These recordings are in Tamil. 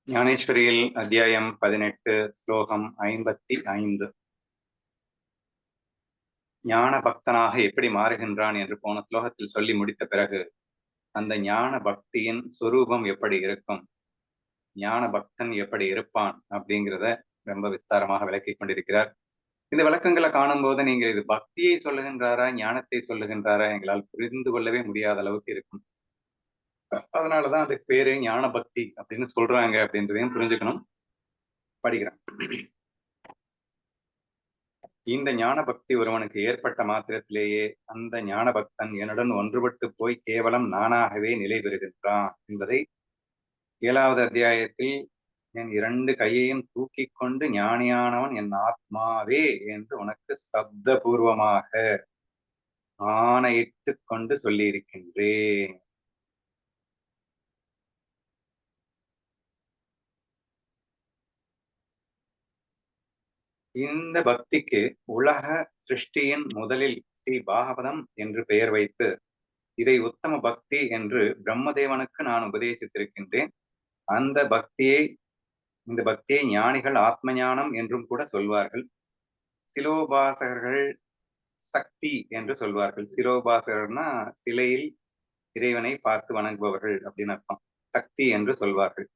ஞானேஸ்வரியில் அத்தியாயம் 18 ஸ்லோகம் 55. ஞான பக்தனாக எப்படி மாறுகின்றான் என்று போன ஸ்லோகத்தில் சொல்லி முடித்த பிறகு அந்த ஞான பக்தியின் சொரூபம் எப்படி இருக்கும், ஞான பக்தன் எப்படி இருப்பான் அப்படிங்கிறத ரொம்ப விஸ்தாரமாக விளக்கி கொண்டிருக்கிறார். இந்த விளக்கங்களை காணும் போது நீங்க இது பக்தியை சொல்லுகின்றாரா ஞானத்தை சொல்லுகின்றாரா எங்களால் புரிந்து கொள்ளவே முடியாத அளவுக்கு இருக்கும். அதனாலதான் அதுக்கு பேரு ஞான பக்தி அப்படின்னு சொல்றாங்க அப்படின்றதையும் புரிஞ்சுக்கணும். படிக்கிறேன். இந்த ஞான பக்தி ஒருவனுக்கு ஏற்பட்ட மாத்திரத்திலேயே அந்த ஞான பக்தன் என்னுடன் ஒன்றுபட்டு போய் கேவலம் நானாகவே நிலை பெறுகின்றான் என்பதை 7வது அத்தியாயத்தில் என் 2 கையையும் தூக்கி கொண்டு ஞானியானவன் என் ஆத்மாவே என்று உனக்கு சப்தபூர்வமாக ஆணையிட்டு கொண்டு சொல்லி இருக்கின்றேன். இந்த பக்திக்கு உலக சிருஷ்டியின் முதலில் ஸ்ரீ பாகவதம் என்று பெயர் வைத்து இதை உத்தம பக்தி என்று பிரம்மதேவனுக்கு நான் உபதேசித்திருக்கின்றேன். அந்த இந்த பக்தியை ஞானிகள் ஆத்ம ஞானம் என்றும் கூட சொல்வார்கள். சிலோபாசகர்கள் சக்தி என்று சொல்வார்கள். சிலோபாசகர்னா சிலையில் இறைவனை பார்த்து வணங்குபவர்கள் அப்படின்னு அர்த்தம். சக்தி என்று சொல்வார்கள்.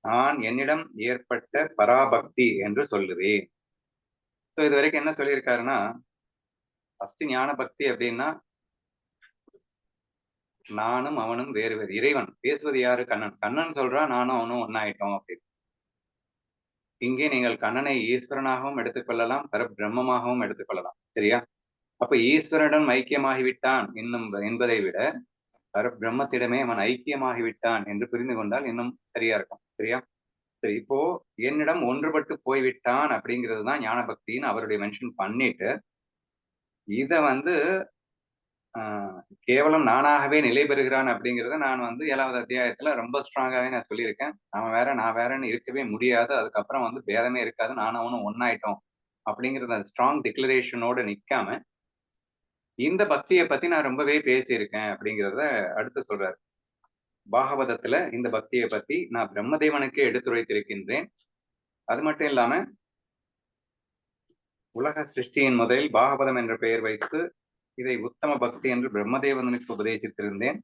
நான் என்னிடம் ஏற்பட்ட பராபக்தி என்று சொல்லுவேன். சோ இது வரைக்கும் என்ன சொல்லியிருக்காருன்னா, ஃபர்ஸ்ட் ஞான பக்தி அப்படின்னா நானும் அவனும் வேறு வேறு. இறைவன் பேசுவது யாரு? கண்ணன். கண்ணன் சொல்றான் நானும் அவனும் ஒன்னாயிட்டோம் அப்படின்னு. இங்கே நீங்கள் கண்ணனை ஈஸ்வரனாகவும் எடுத்துக்கொள்ளலாம், பரபிரம்மமாகவும் எடுத்துக்கொள்ளலாம். சரியா? அப்ப ஈஸ்வரனுடன் ஐக்கியமாகிவிட்டான் என்பதை விட பரபிரம்மத்திடமே அவன் ஐக்கியமாகிவிட்டான் என்று புரிந்து கொண்டால் இன்னும் சரியா இருக்கும். சரியா? சரி, இப்போ என்னிடம் ஒன்றுபட்டு போய்விட்டான் அப்படிங்கிறது தான் ஞான பக்தின்னு அவருடைய மென்ஷன் பண்ணிட்டு இத கேவலம் நானாகவே நிலை பெறுகிறான் அப்படிங்கிறத நான் 7வது அத்தியாயத்துல ரொம்ப ஸ்ட்ராங்காவே நான் சொல்லியிருக்கேன். அவன் வேற நான் வேறன்னு இருக்கவே முடியாது. அதுக்கப்புறம் பேதமே இருக்காது. நானும் அவனும் ஒன்னாயிட்டோம் அப்படிங்கிறத ஸ்ட்ராங் டிக்ளரேஷனோட நிக்காம இந்த பக்தியை பத்தி நான் ரொம்பவே பேசியிருக்கேன் அப்படிங்கிறத அடுத்து சொல்றாரு. பாகவதத்துல இந்த பக்தியை பத்தி நான் பிரம்மதேவனுக்கே எடுத்துரைத்திருக்கின்றேன். அது மட்டும் இல்லாம உலக சிருஷ்டியின் முதலில் பாகவதம் என்ற பெயர் வைத்து இதை உத்தம பக்தி என்று பிரம்மதேவனுக்கு உபதேசித்திருந்தேன்.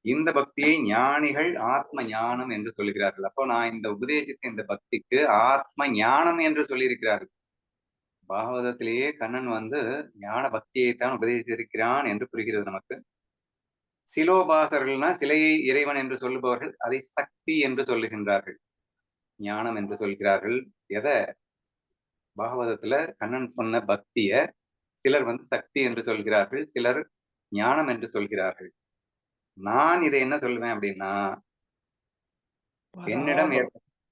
இந்த பக்தியை ஞானிகள் ஆத்ம ஞானம் என்று சொல்கிறார்கள். அப்போ நான் இந்த உபதேசித்த இந்த பக்திக்கு ஆத்ம ஞானம் என்று சொல்லியிருக்கிறார்கள். பாகவதத்திலேயே கண்ணன் ஞான பக்தியைத்தான் உபதேசித்திருக்கிறான் என்று புரிகிறது நமக்கு. சிலோபாசர்கள்னா சிலையை இறைவன் என்று சொல்லுபவர்கள் அதை சக்தி என்று சொல்லுகின்றார்கள், ஞானம் என்று சொல்கிறார்கள். எதை? பாகவதத்துல கண்ணன் சொன்ன பக்திய சிலர் சக்தி என்று சொல்கிறார்கள், சிலர் ஞானம் என்று சொல்கிறார்கள். நான் இதை என்ன சொல்லுவேன் அப்படின்னா, என்னிடம்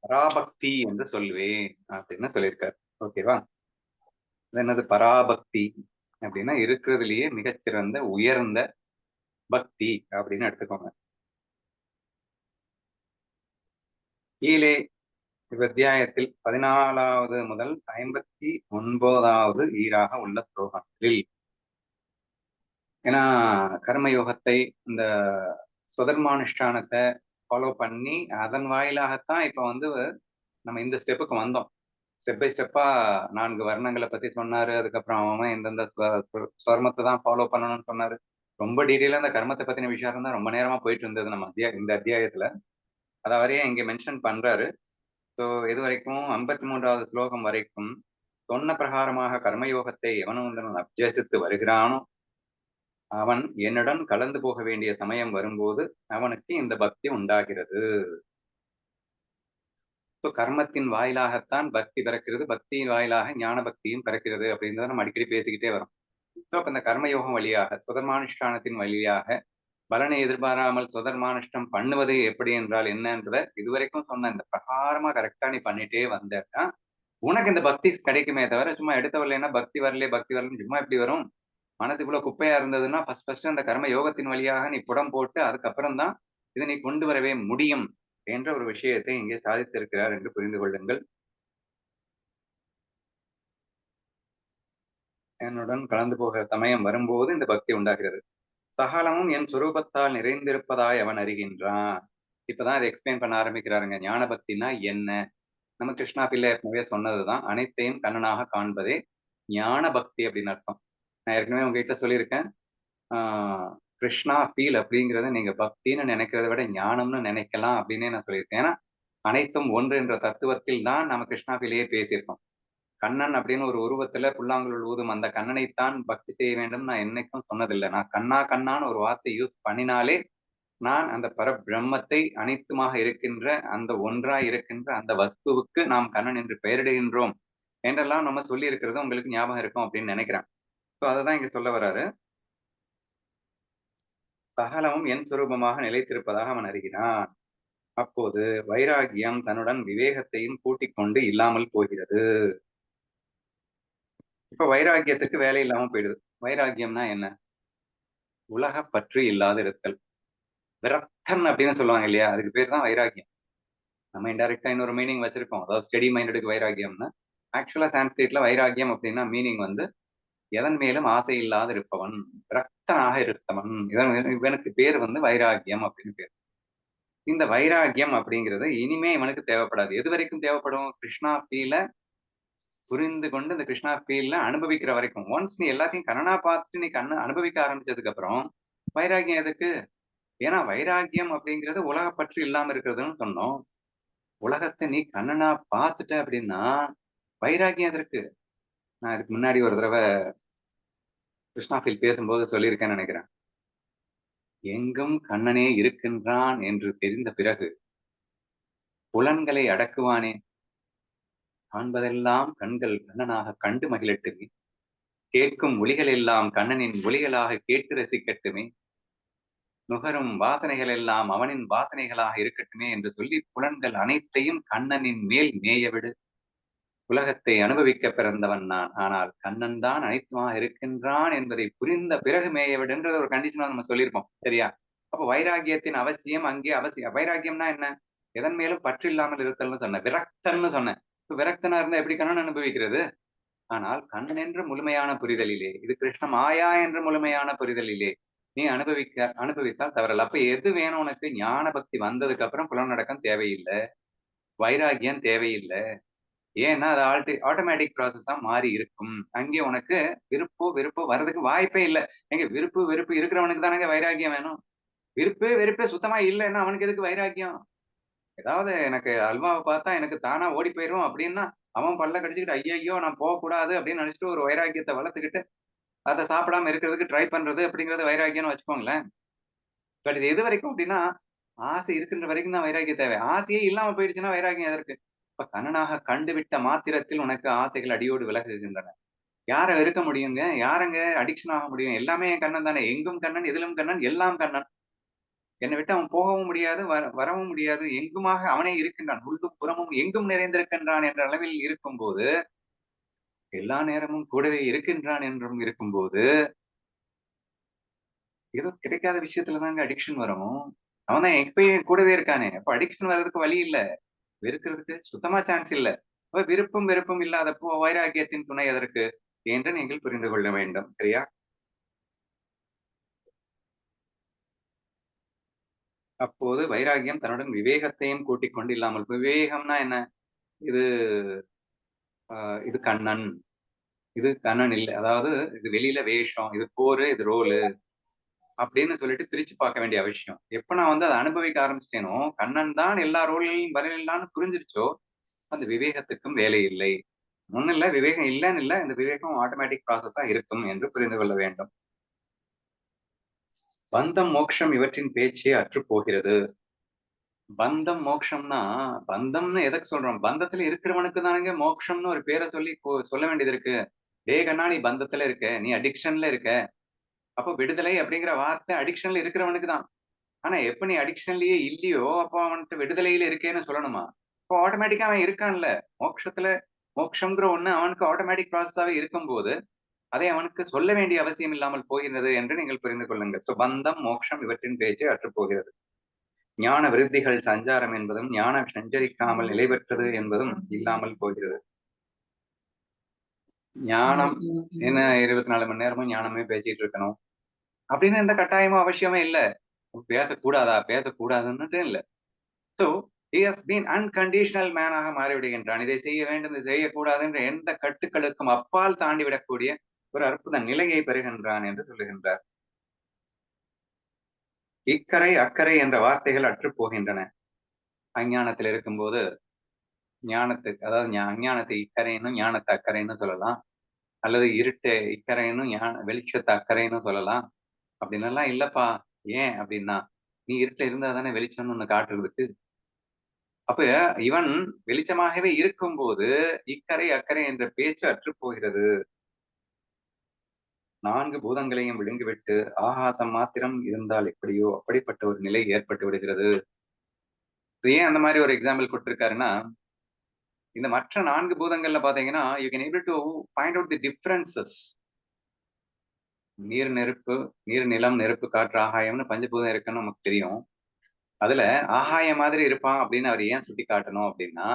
பராபக்தி என்று சொல்லுவேன் அப்படின்னு சொல்லியிருக்காரு. ஓகேவா? என்னது பராபக்தி அப்படின்னா இருக்கிறதுலயே மிகச்சிறந்த உயர்ந்த பக்தி அப்படின்னு எடுத்துக்கோங்க. கீழே அத்தியாயத்தில் 14வது முதல் 59வது ஈராக உள்ள ஸ்லோகங்களில், ஏன்னா கர்மயோகத்தை இந்த சுதர்மானுஷ்டானத்தை ஃபாலோ பண்ணி அதன் வாயிலாகத்தான் இப்ப நம்ம இந்த ஸ்டெப்புக்கு வந்தோம். ஸ்டெப் பை ஸ்டெப்பா 4 வர்ணங்களை பத்தி சொன்னாரு. அதுக்கப்புறம் அவன் எந்தெந்த ஸ்வர்மத்தை தான் ஃபாலோ பண்ணணும்னு சொன்னாரு. ரொம்ப டீட்டெயிலா அந்த கர்மத்தை பத்தின விஷயம் தான் ரொம்ப நேரமா போயிட்டு இருந்தது நம்ம இந்த அத்தியாயத்துல. அதை அவரையே இங்க மென்ஷன் பண்றாரு. ஸோ இது வரைக்கும் 53வது ஸ்லோகம் வரைக்கும் சொன்ன பிரகாரமாக கர்மயோகத்தை எவனும் அபியசித்து வருகிறானோ அவன் என்னுடன் கலந்து போக வேண்டிய சமயம் வரும்போது அவனுக்கு இந்த பக்தி உண்டாகிறது. கர்மத்தின் வாயிலாகத்தான் பக்தி பிறக்கிறது, பக்தியின் வாயிலாக ஞான பக்தியும் பிறக்கிறது அப்படின்றத நம்ம அடிக்கடி பேசிக்கிட்டே வரோம். அப்ப இந்த கர்மயோகம் வழியாக சுதர்மானுஷ்டானத்தின் வழியாக பலனை எதிர்பாராமல் சுதர்மானுஷ்டம் பண்ணுவது எப்படி என்றால் என்னன்றத இதுவரைக்கும் சொன்ன இந்த பிரகாரமா கரெக்டா நீ பண்ணிட்டே வந்தா உனக்கு இந்த பக்தி கிடைக்குமே தவிர சும்மா எடுத்த வரலன்னா பக்தி வரலன்னு சும்மா எப்படி வரும்? மனசுக்குள்ள குப்பையா இருந்ததுன்னா ஃபர்ஸ்ட் அந்த கர்ம யோகத்தின் வழியாக நீ புடம் போட்டு அதுக்கப்புறம் தான் இதை நீ கொண்டு வரவே முடியும் என்ற ஒரு விஷயத்தை இங்கே சாதித்திருக்கிறார் என்று புரிந்து கொள்ளுங்கள். என்னுடன் கலந்து போகிற சமயம் வரும்போது இந்த பக்தி உண்டாகிறது. சகலமும் என் சுரூபத்தால் நிறைந்திருப்பதாய் அவன் அறிகின்றான். இப்பதான் இதை எக்ஸ்பிளைன் பண்ண ஆரம்பிக்கிறாருங்க. ஞான பக்தினா என்ன? நம்ம கிருஷ்ணா பிள்ளை ஏற்கனவே சொன்னதுதான். அனைத்தையும் கண்ணனாக காண்பதே ஞான பக்தி அப்படின்னு அர்த்தம். நான் ஏற்கனவே உங்ககிட்ட சொல்லியிருக்கேன். கிருஷ்ணா ஃபீல் அப்படிங்கிறத நீங்க பக்தின்னு நினைக்கிறத விட ஞானம்னு நினைக்கலாம் அப்படின்னே நான் சொல்லியிருக்கேன். ஏன்னா அனைத்தும் ஒன்று என்ற தத்துவத்தில் தான் நம்ம கிருஷ்ணா ஃபீலையே பேசியிருக்கோம். கண்ணன் அப்படின்னு ஒரு உருவத்துல புல்லாங்குழல் ஊதும் அந்த கண்ணனைத்தான் பக்தி செய்ய வேண்டும் நான் என்னைக்கும் சொன்னதில்லை. நான் கண்ணா கண்ணான்னு ஒரு வார்த்தை யூஸ் பண்ணினாலே நான் அந்த பரபிரம்மத்தை அனைத்துமாக இருக்கின்ற அந்த ஒன்றாய் இருக்கின்ற அந்த வஸ்துவுக்கு நாம் கண்ணன் என்று பெயரிடுகின்றோம் என்றெல்லாம் நம்ம சொல்லி இருக்கிறது உங்களுக்கு ஞாபகம் இருக்கும் அப்படின்னு நினைக்கிறேன். சோ அததான் இங்க சொல்ல வர்றாரு. சகலமும் என் சுரூபமாக நிலைத்திருப்பதாக அவன் அறிகிறான். அப்போது வைராகியம் தன்னுடன் விவேகத்தையும் கூட்டிக் கொண்டு இல்லாமல் போகிறது. இப்ப வைராகியத்துக்கு வேலை இல்லாம போயிடுது. வைராகியம்னா என்ன? உலக பற்று இல்லாத இருத்தல். விரக்தன் அப்படின்னு சொல்லுவாங்க இல்லையா? அதுக்கு பேர் தான் வைராகியம். நம்ம இன்டைரக்டா இன்னொரு மீனிங் வச்சிருக்கோம். அதாவது ஸ்டெடி மைண்டடுக்கு வைராகியம்னு. ஆக்சுவலா சான்ஸ்கிரிட்ல வைராகியம் அப்படின்னா மீனிங் வந்து எதன் மேலும் ஆசை இல்லாத இருப்பவன், விரக்தனாக இருப்பவன். இவனுக்கு பேர் வந்து வைராகியம் அப்படின்னு பேர். இந்த வைராகியம் அப்படிங்கிறது இனிமே இவனுக்கு தேவைப்படாது. எது வரைக்கும் தேவைப்படும்? கிருஷ்ணா ஃபீல புரிந்து கொண்டு இந்த கிருஷ்ணா ஃபீல்ல அனுபவிக்கிற வரைக்கும். ஒன்ஸ் நீ எல்லாத்தையும் கண்ணனா பார்த்துட்டு நீ கண்ண அனுபவிக்க ஆரம்பிச்சதுக்கு அப்புறம் வைராகியம் எதுக்கு? ஏன்னா வைராகியம் அப்படிங்கிறது உலக பற்று இல்லாம இருக்கிறதுன்னு சொன்னோம். உலகத்தை நீ கண்ணனா பார்த்துட்ட அப்படின்னா வைராகியம் எதற்கு? நான் இதுக்கு முன்னாடி ஒரு தடவை கிருஷ்ணா ஃபீல் பேசும்போது சொல்லியிருக்கேன்னு நினைக்கிறேன். எங்கும் கண்ணனே இருக்கின்றான் என்று தெரிந்த பிறகு புலன்களை அடக்குவானே, காண்பதெல்லாம் கண்கள் கண்ணனாக கண்டு மகிழட்டுமே, கேட்கும் ஒலிகள் எல்லாம் கண்ணனின் ஒலிகளாக கேட்டு ரசிக்கட்டுமே, நுகரும் வாசனைகள் எல்லாம் அவனின் வாசனைகளாக இருக்கட்டுமே என்று சொல்லி புலன்கள் அனைத்தையும் கண்ணனின் மேல் மேயவிடு. உலகத்தை அனுபவிக்க பிறந்தவன் நான், ஆனால் கண்ணன் தான் அனைத்துமாக இருக்கின்றான் என்பதை புரிந்த பிறகு மேயவிடுன்றது ஒரு கண்டிஷனா நம்ம சொல்லியிருப்போம். சரியா? அப்ப வைராகியத்தின் அவசியம் அங்கே அவசியம். வைராகியம்னா என்ன? எதன் மேலும் பற்று இல்லாமல் இருத்தல்னு சொன்னேன். விரக்தன்னு சொன்னேன். இப்ப விரக்தனா இருந்தா எப்படி கண்ணன் அனுபவிக்கிறது? ஆனால் கண்ணன் என்ற முழுமையான புரிதலிலே, இது கிருஷ்ண மாயா என்ற முழுமையான புரிதலிலே நீ அனுபவித்தால் தவறல்ல. அப்ப எது வேணும் உனக்கு? ஞான பக்தி வந்ததுக்கு அப்புறம் புலனடக்கம் தேவையில்லை, வைராகியம் தேவையில்லை. ஏன்னா அது ஆட்டோமேட்டிக் ப்ராசஸா மாறி இருக்கும். அங்கே உனக்கு வெறுப்போ வர்றதுக்கு வாய்ப்பே இல்லை. எங்க விருப்பு வெறுப்பு இருக்கிறவனுக்கு தானங்க வைராகியம் வேணும். விருப்பு வெறுப்பே சுத்தமா இல்லைன்னா அவனுக்கு எதுக்கு வைராகியம்? ஏதாவது எனக்கு அல்வாவை பார்த்தா எனக்கு தானா ஓடி போயிரும் அப்படின்னா அவன் பல்ல கடிச்சுக்கிட்டு ஐயையோ நான் போகக்கூடாது அப்படின்னு நினைச்சிட்டு ஒரு வைராக்கியத்தை வளர்த்துக்கிட்டு அதை சாப்பிடாம இருக்கிறதுக்கு ட்ரை பண்றது அப்படிங்கறது வைராக்கியம்னு வச்சுக்கோங்களேன். பட் இது எது வரைக்கும் அப்படின்னா ஆசை இருக்கின்ற வரைக்கும் தான் வைராக்கியம் தேவை. ஆசையே இல்லாம போயிடுச்சுன்னா வைராக்கியம் எதற்கு? இப்ப கண்ணனாக கண்டுவிட்ட மாத்திரத்தில் உனக்கு ஆசைகள் அடியோடு விலகுகின்றன. யார வெறுக்க முடியுங்க? யாரங்க அடிக்ஷன் ஆக முடியும்? எல்லாமே என் கண்ணன் தானே. எங்கும் கண்ணன், எதிலும் கண்ணன், எல்லாம் கண்ணன். என்னை விட்டு அவன் போகவும் முடியாது, வரவும் முடியாது. எங்குமாக அவனே இருக்கின்றான். உள்ளும் புறமும் எங்கும் நிறைந்திருக்கின்றான் என்ற அளவில் இருக்கும்போது, எல்லா நேரமும் கூடவே இருக்கின்றான் என்றும் இருக்கும்போது, ஏதோ கிடைக்காத விஷயத்துல தாங்க அடிக்ஷன் வரும். அவன் தான் எப்பயும் கூடவே இருக்கானே. அப்ப அடிக்ஷன் வர்றதுக்கு வழி இல்ல. வெறுக்கிறதுக்கு சுத்தமா சான்ஸ் இல்ல. அப்ப விருப்பம் வெறுப்பும் இல்லாதப்போ வைராக்கியத்தின் துணை எதற்கு என்று நீங்கள் புரிந்து கொள்ள வேண்டும். சரியா? அப்போது வைராகியம் தன்னுடன் விவேகத்தையும் கூட்டிக் கொண்டு இல்லாமல் விவேகம்னா என்ன? இது இது கண்ணன். இது கண்ணன் இல்ல. அதாவது இது வெளியில வேஷம், இது போரு, இது ரோலு அப்படின்னு சொல்லிட்டு பிரிச்சு பார்க்க வேண்டிய அவசியம். எப்ப நான் வந்து அதை அனுபவிக்க ஆரம்பிச்சிட்டேனோ, கண்ணன் தான் எல்லா ரோல்களையும் வரலான்னு புரிஞ்சிருச்சோ, அந்த விவேகத்துக்கும் வேலை இல்லை. ஒண்ணும் இல்ல, விவேகம் இல்லன்னு இல்ல. இந்த விவேகம் ஆட்டோமேட்டிக் ப்ராசஸா இருக்கும் என்று புரிந்து கொள்ள வேண்டும். பந்தம், மோட்சம் இவற்றின் பேச்சே அற்றுப் போகிறது. பந்தம், மோட்சம்னா பந்தம்னு எதுக்கு சொல்றோம்? பந்தத்துல இருக்கிறவனுக்கு தானங்க மோட்சம்னு ஒரு பேரை சொல்லி சொல்ல வேண்டியது இருக்கு. டேய் கண்ணா நீ பந்தத்துல இருக்க, நீ அடிக்ஷன்ல இருக்க. அப்போ விடுதலை அப்படிங்கிற வார்த்தை அடிக்ஷன்ல இருக்கிறவனுக்கு தான். ஆனா எப்ப நீ அடிக்ஷன்லயே இல்லையோ அப்போ அவன்கிட்ட விடுதலையில இருக்கேன்னு சொல்லணுமா? இப்போ ஆட்டோமேட்டிக்கா அவன் இருக்கான்ல. மோட்சத்துல மோட்சம்ங்கிற ஒண்ணு அவனுக்கு ஆட்டோமேட்டிக் ப்ராசஸாவே இருக்கும்போது அதை அவனுக்கு சொல்ல வேண்டிய அவசியம் இல்லாமல் போகிறது என்று நீங்கள் புரிந்து கொள்ளுங்கள். சோ பந்தம், மோட்சம் இவற்றின் பேச்சு அற்றுப் போகிறது. ஞான விருத்திகள் சஞ்சாரம் என்பதும் ஞானம் சஞ்சரிக்காமல் நிலை பெற்றது என்பதும் இல்லாமல் போகிறது. ஞானம் என்ன 24 மணி நேரமும் ஞானமே பேசிட்டு இருக்கணும். அப்படின்னு எந்த கட்டாயமும் அவசியமே இல்லை. பேசக்கூடாதா பேசக்கூடாதுன்னுட்டு இல்லை. So he has been unconditional மேனாக மாறிவிடுகின்றான். இதை செய்ய வேண்டும், இதை செய்யக்கூடாது என்ற எந்த கட்டுக்களுக்கும் அப்பால் தாண்டி விடக்கூடிய ஒரு அற்புத நிலையை பெறுகின்றான் என்று சொல்லுகின்றார். இக்கரை அக்கறை என்ற வார்த்தைகள் அற்றுப் போகின்றன. அஞ்ஞானத்தில் இருக்கும்போது ஞானத்துக்கு, அதாவது அஞ்ஞானத்தை இக்கரைன்னு ஞானத்தை அக்கறைன்னு சொல்லலாம். அல்லது இருட்டை இக்கரைன்னு வெளிச்சத்தை அக்கறைன்னு சொல்லலாம். அப்படின்னு எல்லாம் இல்லப்பா. ஏன் அப்படின்னா, நீ இருட்டுல இருந்தா தானே வெளிச்சம்னு ஒண்ணு காட்டுறதுக்கு. அப்ப இவன் வெளிச்சமாகவே இருக்கும்போது இக்கரை அக்கறை என்ற பேச்சு அற்றுப் போகிறது. 4 பூதங்களையும் விழுங்கிவிட்டு ஆகாசம் மாத்திரம் இருந்தால் எப்படியோ அப்படிப்பட்ட ஒரு நிலை ஏற்பட்டு விடுகிறது. ஏன் அந்த மாதிரி ஒரு எக்ஸாம்பிள் கொடுத்திருக்காருன்னா, இந்த மற்ற 4 பூதங்கள்ல பாத்தீங்கன்னா you can able to find out the differences. நீர் நெருப்பு, நீர் நிலம் நெருப்பு காற்று ஆகாயம்னு பஞ்சபூதம் இருக்குன்னு நமக்கு தெரியும். அதுல ஆகாயம் மாதிரி இருப்பான் அப்படின்னு அவர் ஏன் சுட்டி காட்டணும் அப்படின்னா,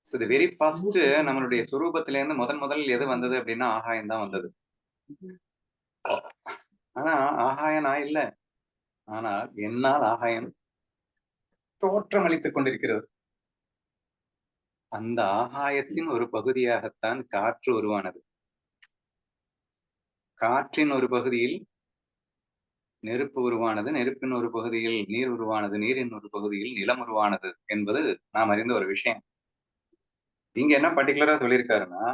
தி வெரி ஃபர்ஸ்ட் நம்மளுடைய சுரூபத்தில இருந்து முதல் எது வந்தது அப்படின்னா ஆகாயம் தான் வந்தது. ஆனா ஆகாயம் நான் இல்ல. ஆனால் என்னால் ஆகாயம் தோற்றமளித்துக் கொண்டிருக்கிறது. அந்த ஆகாயத்தின் ஒரு பகுதியாகத்தான் காற்று உருவானது. காற்றின் ஒரு பகுதியில் நெருப்பு உருவானது, நெருப்பின் ஒரு பகுதியில் நீர் உருவானது, நீரின் ஒரு பகுதியில் நிலம் உருவானது என்பது நாம் அறிந்த ஒரு விஷயம். இங்க என்ன பர்டிகுலரா சொல்லியிருக்காருன்னா,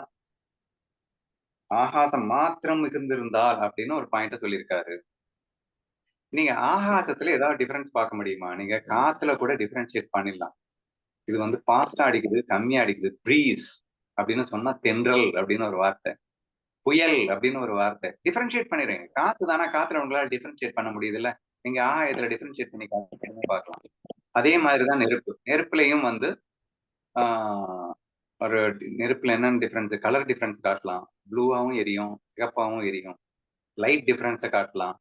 ஆகாசம் மாத்திரம் மிகுந்திருந்தால் அப்படின்னு ஒரு பாயிண்ட சொல்லியிருக்காரு. நீங்க ஆகாசத்துல ஏதாவது டிஃபரன்ஸ் பார்க்க முடியுமா? நீங்க காத்துல கூட டிஃபரன்ஷியேட் பண்ணிடலாம். இது வந்து ஃபாஸ்டா அடிக்குது, கம்மியா அடிக்குது. ப்ரீஸ் அப்படின்னு சொன்னா தென்றல் அப்படின்னு ஒரு வார்த்தை. புயல் அப்படின்னு ஒரு வார்த்தை. டிஃபரன்ஷியேட் பண்ணிடுங்க. காத்து தானா, காத்துல உங்களால டிஃபரன்ஷியேட் பண்ண முடியுதுல்ல. நீங்க ஆகாயத்துல டிஃபரன்ஷியேட் பண்ணி பார்க்கலாம். அதே மாதிரிதான் நெருப்பு. நெருப்புலையும் வந்து ஆஹ் ஒரு நெருப்புல என்னென்ன டிஃபரன்ஸ், கலர் டிஃபரன்ஸ் காட்டலாம். ப்ளூவாவும் எரியும், சிகப்பாவும் எரியும். லைட் டிஃபரன்ஸை காட்டலாம்.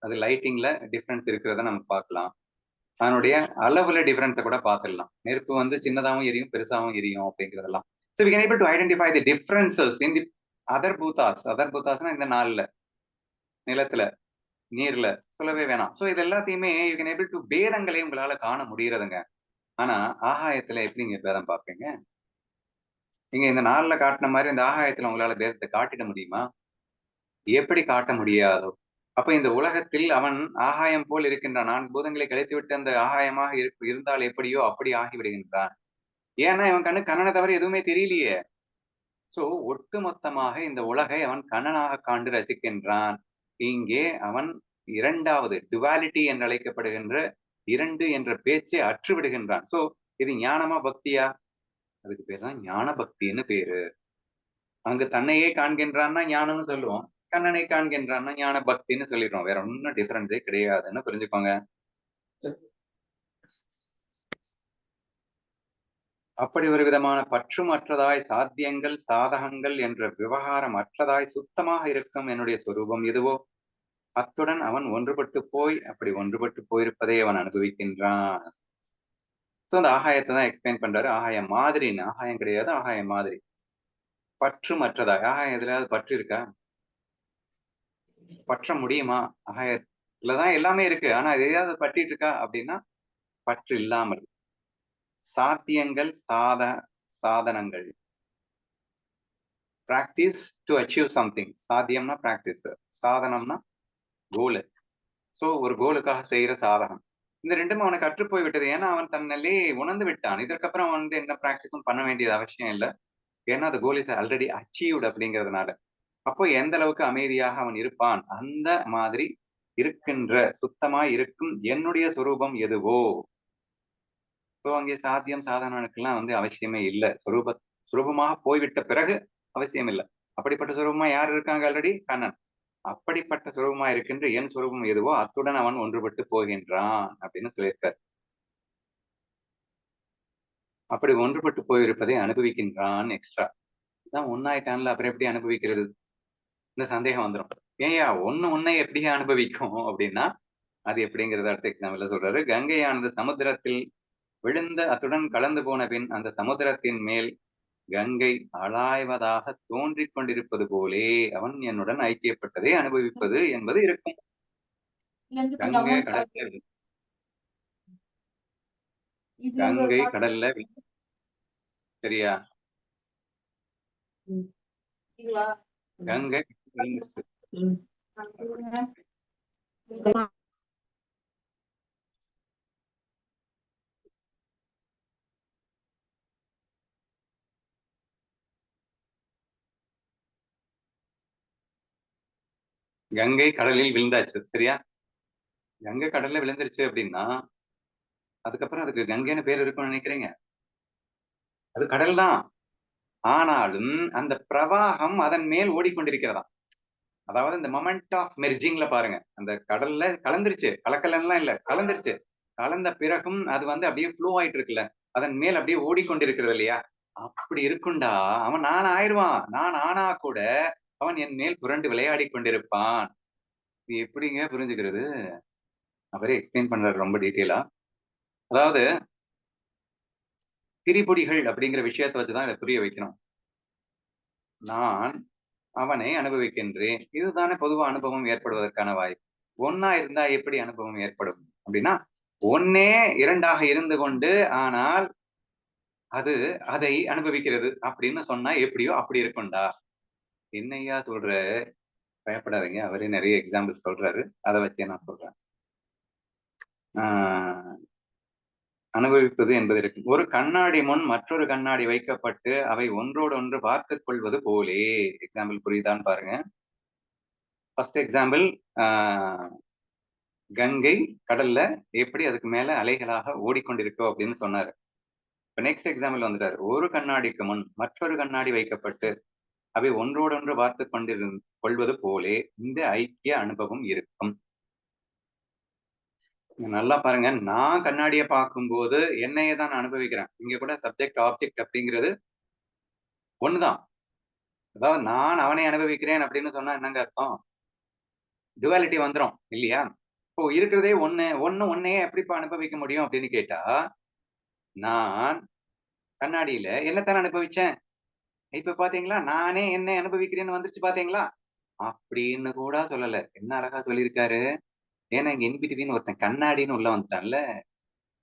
அது லைட்டிங்ல டிஃபரன்ஸ் இருக்கிறத நம்ம பார்க்கலாம். அதனுடைய அளவுல டிஃபரன்ஸை கூட பார்த்துடலாம். நெருப்பு வந்து சின்னதாகவும் எரியும், பெருசாவும் எரியும் அப்படிங்கிறதெல்லாம். So we can able to identify the differences in the other பூதாஸ். அதர் பூதாஸ்னா இந்த 4ல, நிலத்துல, நீர்ல சொல்லவே வேணாம். ஸோ இது எல்லாத்தையுமே யூ கேன் ஏபிள் டு பேதங்களை உங்களால காண முடியறதுங்க. ஆனா ஆகாயத்துல எப்படி நீங்க பேதம் பார்ப்பீங்க? நீங்க இந்த 4ல காட்டின மாதிரி இந்த ஆகாயத்துல உங்களால பேதத்தை காட்டிட முடியுமா? எப்படி காட்ட முடியாதோ? அப்ப இந்த உலகத்தில் அவன் ஆகாயம் போல் இருக்கின்றான். 4 பூதங்களை கழித்துவிட்டு அந்த ஆகாயமாக இருந்தால் எப்படியோ அப்படி ஆகிவிடுகின்றான். ஏன்னா இவன் கண்ணனை தவிர எதுவுமே தெரியலையே. சோ ஒட்டுமொத்தமாக இந்த உலகை அவன் கண்ணனாக காண்டு ரசிக்கின்றான். இங்கே அவன் 2வது டுவாலிட்டி என்று அழைக்கப்படுகின்ற 2 என்ற பேச்சை அற்று விடுகின்றான். சோ இது ஞானமா பக்தியா? அதுக்கு பேர் தான் ஞான பக்தின்னு பேரு. அங்கு தன்னையே காண்கின்றான்னா ஞானம்னு சொல்லுவோம். கண்ணனை காண்கின்றான்னா ஞான பக்தின்னு சொல்லிடுறோம். வேற ஒன்னும் டிஃபரன்ஸே கிடையாதுன்னு புரிஞ்சுக்கோங்க. அப்படி ஒரு விதமான பற்றுமற்றதாய் சாத்தியங்கள் சாதகங்கள் என்ற விவகாரம் அற்றதாய் சுத்தமாக இருக்கும் என்னுடைய சொரூபம் எதுவோ அத்துடன் அவன் ஒன்றுபட்டு போய் அப்படி ஒன்றுபட்டு போயிருப்பதை அவன் அனுபவிக்கின்றான். அந்த ஆகாயத்தை தான் எக்ஸ்பிளைன் பண்றாரு. ஆகாயம் மாதிரின்னு, ஆகாயம் கிடையாது, ஆகாயம் மாதிரி. பற்றுமற்றதாய். ஆகாயம் எதுலையாவது பற்று இருக்கா? பற்ற முடியுமா? ஆகாயத்துலதான் எல்லாமே இருக்கு. ஆனா எதையாவது பற்றிட்டு இருக்கா அப்படின்னா பற்று இல்லாமல். சாத்தியங்கள் சாதனங்கள். Practice to achieve something. சாத்தியம்னா பிராக்டிஸ், சாதனம்னா கோலு. சோ ஒரு கோலுக்காக செய்யற சாதனம். இந்த 2மே அவனுக்கு அற்று போய் விட்டது. ஏன்னா அவன் தன்னிலே உணர்ந்து விட்டான். இதற்கப்புறம் அவன் வந்து என்ன பிராக்டிஸும் பண்ண வேண்டியது அவசியம் இல்லை. ஏன்னா அந்த கோல் இஸ் ஆல்ரெடி அச்சீவ்டு அப்படிங்கிறதுனால. அப்போ எந்த அளவுக்கு அமைதியாக அவன் இருப்பான், அந்த மாதிரி இருக்கின்ற சுத்தமாய் இருக்கும் என்னுடைய சுரூபம் எதுவோ. சோ அங்கே சாத்தியம் சாதனங்களுக்கெல்லாம் வந்து அவசியமே இல்லை. சுரூபமாக போய்விட்ட பிறகு அவசியம் இல்லை. அப்படிப்பட்ட சுரூபமா யார் இருக்காங்க? ஆல்ரெடி கண்ணன். அப்படிப்பட்ட சுரூபமா இருக்கின்ற என் சுரூபம் எதுவோ அத்துடன் அவன் ஒன்றுபட்டு போகின்றான் அப்படின்னு சொல்லியிருக்கார். அப்படி ஒன்றுபட்டு போயிருப்பதை அனுபவிக்கின்றான். எக்ஸ்ட்ரா தான் ஒன்னாயிட்டான்ல, அப்புறம் எப்படி அனுபவிக்கிறது? இந்த சந்தேகம் வந்துடும். ஏன்யா உன்னை எப்படியா அனுபவிக்கும் அப்படின்னா, அது எப்படிங்கிறத அடுத்த எக்ஸாம்பிள்ல சொல்றாரு. கங்கையானது சமுத்திரத்தில் விழுந்த அத்துடன் கலந்து போன பின் அந்த சமுத்திரத்தின் மேல் கங்கை அலாய்வதாக தோன்றிக் கொண்டிருப்பது போலே அவன் என்னுடன் ஐக்கியப்பட்டதை அனுபவிப்பது என்பது இருக்கும். கங்கை கடல்ல கங்கை கடல்ல சரியா? கங்கை கங்கை கடலில் விழுந்தாச்சு. சரியா? கங்கை கடல்ல விழுந்துருச்சு அப்படின்னா அதுக்கப்புறம் அதுக்கு கங்கைன்னு பேர் இருக்கும்னு நினைக்கிறீங்க? அது கடல் தான். ஆனாலும் அந்த பிரவாகம் அதன் மேல் ஓடிக்கொண்டிருக்கிறதா. அதாவது இந்த மொமெண்ட் ஆஃப் மெர்ஜிங்ல பாருங்க. அந்த கடல்ல கலந்துருச்சு. கலக்கலன்லாம் இல்ல. கலந்துருச்சு. கலந்த பிறகும் அது அப்படியே ஃப்ளோ ஆயிட்டு இருக்குல்ல. அதன் மேல் அப்படியே ஓடிக்கொண்டிருக்கிறது இல்லையா? அப்படி இருக்கும்டா. அவன் நான் ஆயிருவான். நான் ஆனா கூட அவன் என் மேல் புரண்டு விளையாடிக் கொண்டிருப்பான். இது எப்படிங்க புரிஞ்சுக்கிறது? அவரே எக்ஸ்பிளைன் பண்றாரு ரொம்ப டீட்டெயிலா. அதாவது திரிபுடிகள் அப்படிங்கிற விஷயத்த வச்சுதான் இதை புரிய வைக்கணும். நான் அவனை அனுபவிக்கின்றேன். இதுதானே பொதுவா அனுபவம் ஏற்படுவதற்கான வாய்ப்பு. ஒண்ணா இருந்தா எப்படி அனுபவம் ஏற்படும் அப்படின்னா, ஒண்ணே இரண்டாக இருந்து கொண்டு ஆனால் அது அதை அனுபவிக்கிறது அப்படின்னு சொன்னா எப்படியோ அப்படி இருக்கும்டா. என்னய்யா சொல்ற? பயப்படாதீங்க. அவரே நிறைய எக்ஸாம்பிள் சொல்றாரு. அதை வச்சே நான் சொல்றேன். அனுபவிப்பது என்பது இருக்கு. ஒரு கண்ணாடி முன் மற்றொரு கண்ணாடி வைக்கப்பட்டு அவை ஒன்றோடொன்று பார்த்துக் கொள்வது போலே. எக்ஸாம்பிள் புரியுதான்னு பாருங்க. ஃபர்ஸ்ட் எக்ஸாம்பிள் கங்கை கடல்ல எப்படி அதுக்கு மேல அலைகளாக ஓடிக்கொண்டிருக்கோ அப்படின்னு சொன்னாரு. இப்ப நெக்ஸ்ட் எக்ஸாம்பிள் வந்துட்டாரு. ஒரு கண்ணாடிக்கு முன் மற்றொரு கண்ணாடி வைக்கப்பட்டு அவை ஒன்றோடொன்று பார்த்து கொள்வது போலே இந்த ஐக்கிய அனுபவம் இருக்கும். நல்லா பாருங்க. நான் கண்ணாடியை பார்க்கும்போது என்னையே தான் நான் அனுபவிக்கிறேன். இங்க கூட சப்ஜெக்ட் ஆப்ஜெக்ட் அப்படிங்கிறது ஒண்ணுதான். அதாவது நான் அவனை அனுபவிக்கிறேன் அப்படின்னு சொன்னா என்னங்க அர்த்தம்? டுவாலிட்டி வந்துரும் இல்லையா? இப்போ இருக்கிறதே ஒன்னையே எப்படிப்பா அனுபவிக்க முடியும் அப்படின்னு கேட்டா, நான் கண்ணாடியில என்னத்தானே அனுபவிச்சேன். இப்ப பாத்தீங்களா? நானே என்னை அனுபவிக்கிறேன்னு வந்துருச்சு பாத்தீங்களா? அப்படின்னு கூட சொல்லல. என்ன அழகா சொல்லியிருக்காரு. ஏன்னா இங்க இன் பிட்வீன் ஒருத்தன் கண்ணாடின்னு உள்ள வந்துட்டான்ல.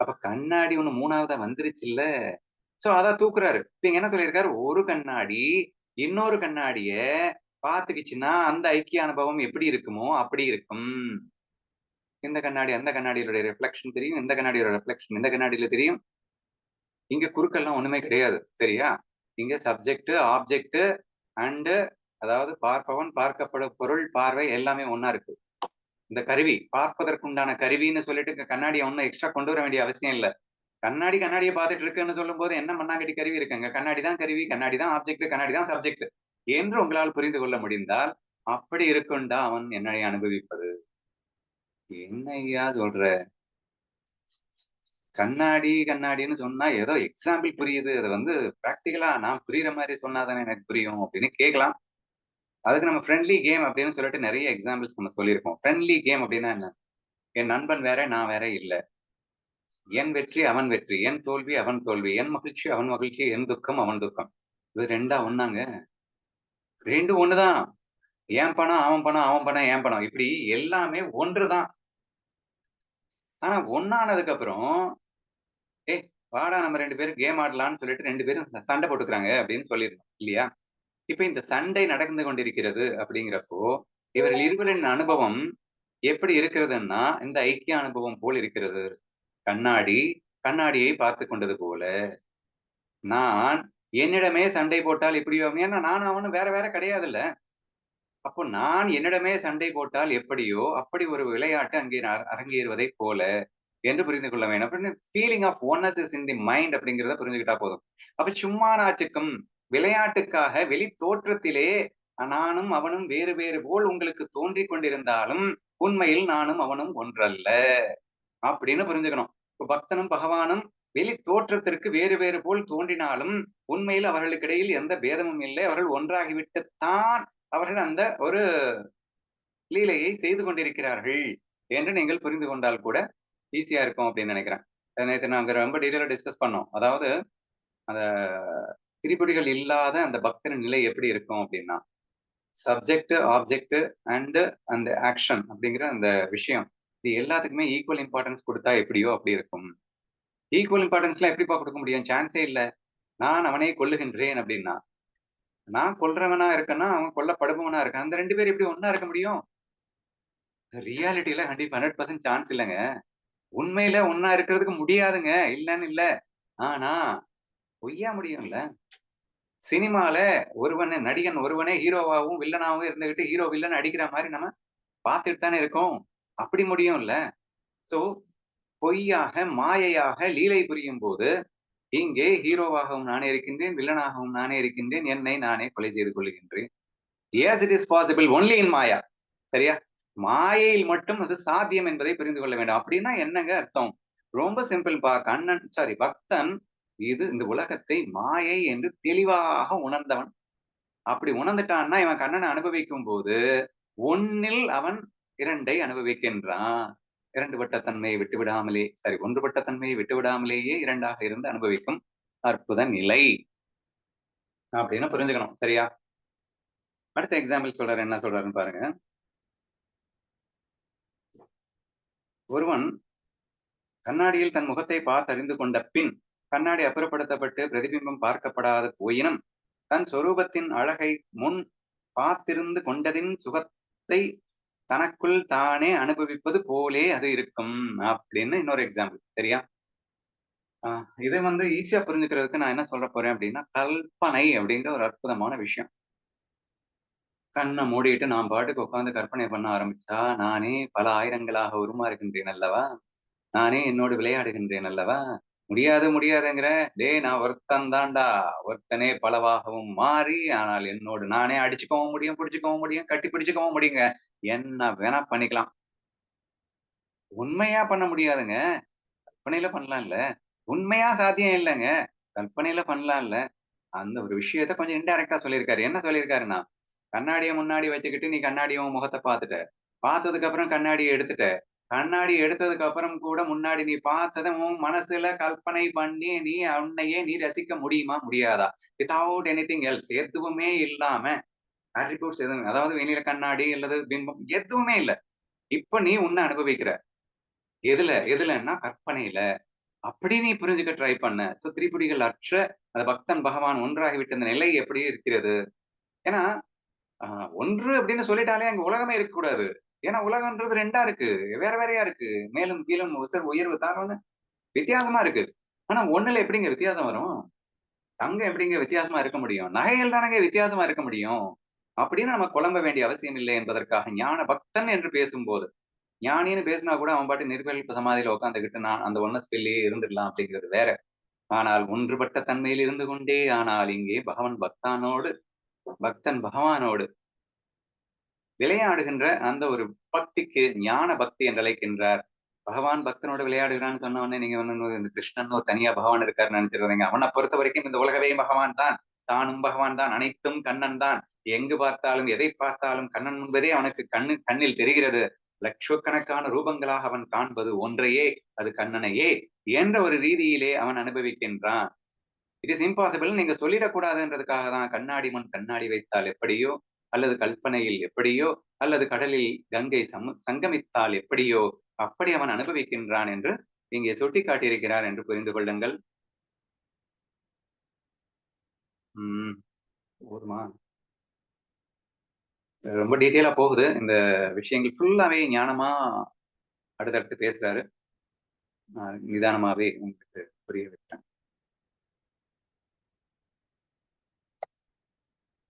அப்ப கண்ணாடி ஒண்ணு 3வதா வந்துருச்சுல்ல. சோ அத தூக்குறாரு. இப்ப இங்க என்ன சொல்லியிருக்காரு? ஒரு கண்ணாடி இன்னொரு கண்ணாடிய பாத்துக்கிச்சுன்னா, அந்த ஐக்கிய அனுபவம் எப்படி இருக்குமோ அப்படி இருக்கும். இந்த கண்ணாடி அந்த கண்ணாடியோட ரிஃப்ளெக்ஷன் தெரியும். இந்த கண்ணாடியோட ரிஃப்ளெக்ஷன் இந்த கண்ணாடியில தெரியும். இங்க குறுக்கெல்லாம் ஒண்ணுமே கிடையாது. சரியா? இங்க சப்ஜெக்ட், ஆப்ஜெக்ட் அண்ட் அதாவது பார்ப்பவன், பார்க்கப்படும் பொருள், பார்வை எல்லாமே ஒண்ணா இருக்கு. இந்த கருவி பார்ப்பதற்குண்டான கருவின்னு சொல்லிட்டு இங்க கண்ணாடிய ஒண்ணும் எக்ஸ்ட்ரா கொண்டு வர வேண்டிய அவசியம் இல்ல. கண்ணாடிய பார்த்துட்டு இருக்குன்னு சொல்லும்போது என்ன மண்ணாங்கட்டி கருவி இருக்குங்க. கண்ணாடி தான் கருவி, கண்ணாடி தான் ஆப்ஜெக்ட், கண்ணாடி தான் சப்ஜெக்ட் என்று உங்களால் புரிந்து கொள்ள முடிந்தால், அப்படி இருக்கும்டா அவன் என்னை அனுபவிப்பது. என்னய்யா சொல்ற? கண்ணாடின்னு சொன்னா ஏதோ எக்ஸாம்பிள் புரியுது. அது பிராக்டிகலா நான் புரியிற மாரி சொன்னா தானே எனக்கு புரியும் அப்படின்னு கேட்கலாம். அதுக்கு நம்ம ஃப்ரெண்ட்லி கேம் அப்படின்னு சொல்லிட்டு நிறைய எக்ஸாம்பிள்ஸ் நம்ம சொல்லியிருக்கோம். ஃப்ரெண்ட்லி கேம் அப்படின்னா என்ன? என் நண்பன் வேற, நான் வேற இல்ல. என் வெற்றி அவன் வெற்றி, என் தோல்வி அவன் தோல்வி, என் மகிழ்ச்சி அவன் மகிழ்ச்சி, என் துக்கம் அவன் துக்கம். இது 2ஆ ஒண்ணாங்க? 2 ஒண்ணுதான். என் பணம் அவன் பணம், அவன் பணம் என் பணம். இப்படி எல்லாமே ஒன்றுதான். ஆனா ஒண்ணானதுக்கு அப்புறம், ஏய் வாடா நம்ம 2 பேரும் கேம் ஆடலாம்ன்னு சொல்லிட்டு 2 பேரும் சண்டை போட்டுக்கிறாங்க அப்படின்னு சொல்லியிருந்தோம் இல்லையா? இப்ப இந்த சண்டை நடந்து கொண்டிருக்கிறது அப்படிங்கிறப்போ, இவர்கள் இருவரின் அனுபவம் எப்படி இருக்கிறதுன்னா, இந்த ஐக்கிய அனுபவம் போல் இருக்கிறது. கண்ணாடி, கண்ணாடியை பார்த்துக் கொண்டது போல. நான் என்னிடமே சண்டை போட்டால் எப்படி ஏன்னா நானும் அவனும் வேற வேற கிடையாதுல்ல. அப்போ நான் என்னிடமே சண்டை போட்டால் எப்படியோ, அப்படி ஒரு விளையாட்டு அங்கே அரங்கேறுவதைப் போல என்று புரிந்து கொள்ள வேண்டும். அப்படின்னு feeling of oneness is in the mind அப்படிங்கிறத புரிஞ்சுக்கிட்டா போதும். அப்ப சும்மா நாச்சுக்கும் விளையாட்டுக்காக வெளி தோற்றத்திலே நானும் அவனும் வேறு வேறு போல் உங்களுக்கு தோன்றிக் கொண்டிருந்தாலும் உண்மையில் நானும் அவனும் ஒன்றல்ல அப்படின்னு புரிஞ்சுக்கணும். இப்ப பக்தனும் பகவானும் வெளி தோற்றத்திற்கு வேறு வேறு போல் தோன்றினாலும் உண்மையில் அவர்களுக்கு இடையில் எந்த பேதமும் இல்லை. அவர்கள் ஒன்றாகிவிட்டுத்தான் அவர்கள் அந்த ஒரு லீலையை செய்து கொண்டிருக்கிறார்கள் என்று நீங்கள் புரிந்து கொண்டால் கூட ஈஸியா இருக்கும் அப்படின்னு நினைக்கிறேன். நேத்து நாங்க ரொம்ப டீட்டெயிலா டிஸ்கஸ் பண்ணோம். அதாவது அந்த திரிபுடிகள் இல்லாத அந்த பக்தரின் நிலை எப்படி இருக்கும் அப்படின்னா, சப்ஜெக்ட், ஆப்ஜெக்ட் அண்ட் அந்த ஆக்ஷன் அப்படிங்கிற அந்த விஷயம். இது எல்லாத்துக்குமே ஈக்குவல் இம்பார்ட்டன்ஸ் குடுத்தா எப்படியோ அப்படி இருக்கும். ஈக்குவல் இம்பார்ட்டன்ஸ்லாம் எப்படிப்பா குடுக்க முடியும்? சான்ஸே இல்ல. நான் அவனை கொல்லுகின்றேன் அப்படின்னா, நான் கொல்றவனா இருக்கேன்னா, அவன் கொல்லப்படுபவனா இருக்கான். அந்த 2 பேரும் எப்படி ஒண்ணா இருக்க முடியும்? ரியாலிட்டில 100% சான்ஸ் இல்லங்க. உண்மையில ஒண்ணா இருக்கிறதுக்கு முடியாதுங்க. இல்லன்னு இல்ல. ஆனா, பொய்யா முடியும்ல. சினிமால நடிகன் ஒருவனே ஹீரோவாவும், வில்லனாவும் இருந்துகிட்டு, ஹீரோ வில்லன் அடிக்கிற மாரி நம்ம பார்த்துட்டு தானே இருக்கோம். அப்படி முடியும்ல. சோ, பொய்யாக, மாயையாக லீலை புரியும்போது, இங்கே ஹீரோவாகவும் நானே இருக்கின்றேன், வில்லனாகவும் நானே இருக்கின்றேன். என்னை நானே கொலை செய்து கொள்கின்றேன். Yes it is possible only in maya. சரியா? மாயையில் மட்டும் அது சாத்தியம் என்பதை புரிந்து கொள்ள வேண்டும். அப்படின்னா என்னங்க அர்த்தம்? ரொம்ப சிம்பிள்ப்பா. பக்தன் இந்த உலகத்தை மாயை என்று தெளிவாக உணர்ந்தவன். அப்படி உணர்ந்துட்டான்னா, இவன் கண்ணனை அனுபவிக்கும்போது, 1ல் அவன் 2ஐ அனுபவிக்கின்றான். 2பட்ட தன்மையை விட்டுவிடாமலே ஒன்றுபட்ட தன்மையை விட்டுவிடாமலேயே 2ஆக இருந்து அனுபவிக்கும் அற்புத நிலை. அப்படின்னு புரிஞ்சுக்கணும். சரியா? அடுத்த எக்ஸாம்பிள் சொல்றாரு. என்ன சொல்றாருன்னு பாருங்க. ஒருவன் கண்ணாடியில் தன் முகத்தை பார்த்தறிந்து கொண்ட பின், கண்ணாடி அப்புறப்படுத்தப்பட்டு பிரதிபிம்பம் பார்க்கப்படாது போயினும், தன் சொரூபத்தின் அழகை முன் பார்த்திருந்து கொண்டதின் சுகத்தை தனக்குள் தானே அனுபவிப்பது போலே அது இருக்கும். அப்படின்னு இன்னொரு எக்ஸாம்பிள். சரியா? இதை ஈஸியா புரிஞ்சுக்கிறதுக்கு நான் என்ன சொல்ல போறேன் அப்படின்னா, கல்பனை அப்படிங்கிற ஒரு அற்புதமான விஷயம். கண்ண மூடிட்டு நான் பாட்டுக்கு உட்கார்ந்து கற்பனை பண்ண ஆரம்பிச்சா, நானே பல ஆயிரங்களாக உருமாறுகின்றேன் அல்லவா? நானே என்னோடு விளையாடுகின்றேன் அல்லவா? முடியாது முடியாதுங்கிற, டேய் நான் ஒருத்தன் தான்டா. ஒருத்தனே பலவாகவும் மாறி, ஆனால் என்னோடு நானே அடிச்சுக்கவும் முடியும், புடிச்சுக்கவும் முடியும், கட்டி பிடிச்சுக்கவும் முடியுங்க. என்ன வேணா பண்ணிக்கலாம். உண்மையா பண்ண முடியாதுங்க. கற்பனையில பண்ணலாம்ல. உண்மையா சாத்தியம் இல்லங்க. கற்பனையில பண்ணலாம்ல. அந்த ஒரு விஷயத்த கொஞ்சம் இன்டைரக்ட்டா சொல்லியிருக்காரு. என்ன சொல்லியிருக்காருன்னா, கண்ணாடிய முன்னாடி வச்சுக்கிட்டு நீ கண்ணாடி உன் முகத்த பார்த்துட்ட. பார்த்ததுக்கு அப்புறம் கண்ணாடிய எடுத்துட்ட. கண்ணாடி எடுத்ததுக்கு அப்புறம் கூட முன்னாடி நீ பார்த்தத உன் மனசுல கற்பனை பண்ணி உன்னையே நீ ரசிக்க முடியுமா? முடியாதா? வித்தவுட் எனிதிங் எல்ஸ் எதுவுமே இல்லாம அட்ரிபியூட்ஸ் எதுவும் அதாவது வெளியில கண்ணாடி அல்லது பிம்பம் எதுவுமே இல்ல. இப்ப நீ உன்ன அனுபவிக்கிற. எதுலன்னா கற்பனையில. அப்படி நீ புரிஞ்சுக்க ட்ரை பண்ண. திரிபுடிகள் அற்ற அந்த பக்தன் பகவான் ஒன்றாகிவிட்ட அந்த நிலை எப்படி இருக்கிறது? ஏன்னா, அ 1 அப்படின்னு சொல்லிட்டாலே அங்க உலகமே இருக்கக்கூடாது. ஏன்னா உலகம்ன்றது 2ஆ இருக்கு. வேற வேறயா இருக்கு. மேலும் கீழும் உயர்வு தாழ்வுன்னு வித்தியாசமா இருக்கு. ஆனா 1ல எப்படிங்க வித்தியாசம் வரும்? தங்கம் எப்படிங்க வித்தியாசமா இருக்க முடியும்? நகைகள் தானங்க வித்தியாசமா இருக்க முடியும். அப்படின்னு நம்ம குழம்ப வேண்டிய அவசியம் இல்லை என்பதற்காக ஞான பக்தன் என்று பேசும்போது, ஞானின்னு பேசினா கூட அவன் பாட்டுக்கு நிர்விகல்ப சமாதியில உட்கார்ந்துகிட்டு நான் அந்த ஒன்னஸ்திலேயே இருந்துடலாம் அப்படிங்கிறது வேற. ஆனால் ஒன்றுபட்ட தன்மையில் இருந்து கொண்டே ஆனால் இங்கே பக்தன் பகவானோடு விளையாடுகின்ற அந்த ஒரு பக்திக்கு ஞான பக்தி என்று அழைக்கின்றார். பகவான் பக்தனோடு விளையாடுகிறான்னு சொன்ன உடனே நீங்க இந்த கிருஷ்ணன் ஒரு தனியா பகவான் இருக்காருன்னு நினைச்சிடாதீங்க. அவனை பொறுத்த வரைக்கும் இந்த உலகமே பகவான் தான். தானும் பகவான் தான். அனைத்தும் கண்ணன் தான். எங்கு பார்த்தாலும் எதை பார்த்தாலும் கண்ணன் என்பதே அவனுக்கு கண்ணில் தெரிகிறது. லட்சக்கணக்கான ரூபங்களாக அவன் காண்பது ஒன்றையே, அது கண்ணனையே என்ற ஒரு ரீதியிலே அவன் அனுபவிக்கின்றான். இட் இஸ் இம்பாசிபிள் நீங்க சொல்லிடக்கூடாதுன்றதுக்காக தான் கண்ணாடி முன் கண்ணாடி வைத்தால் எப்படியோ, அல்லது கற்பனையில் எப்படியோ, அல்லது கடலில் கங்கை சங்கமித்தால் எப்படியோ, அப்படி அவன் அனுபவிக்கின்றான் என்று இங்கே சுட்டிக்காட்டியிருக்கிறார் என்று புரிந்து கொள்ளுங்கள். ம். போதுமா? ரொம்ப டீட்டெயிலா போகுது. இந்த விஷயங்கள் ஃபுல்லாவே ஞானமா அடுத்தடுத்து பேசுறாரு. நிதானமாவே உங்களுக்கு புரிய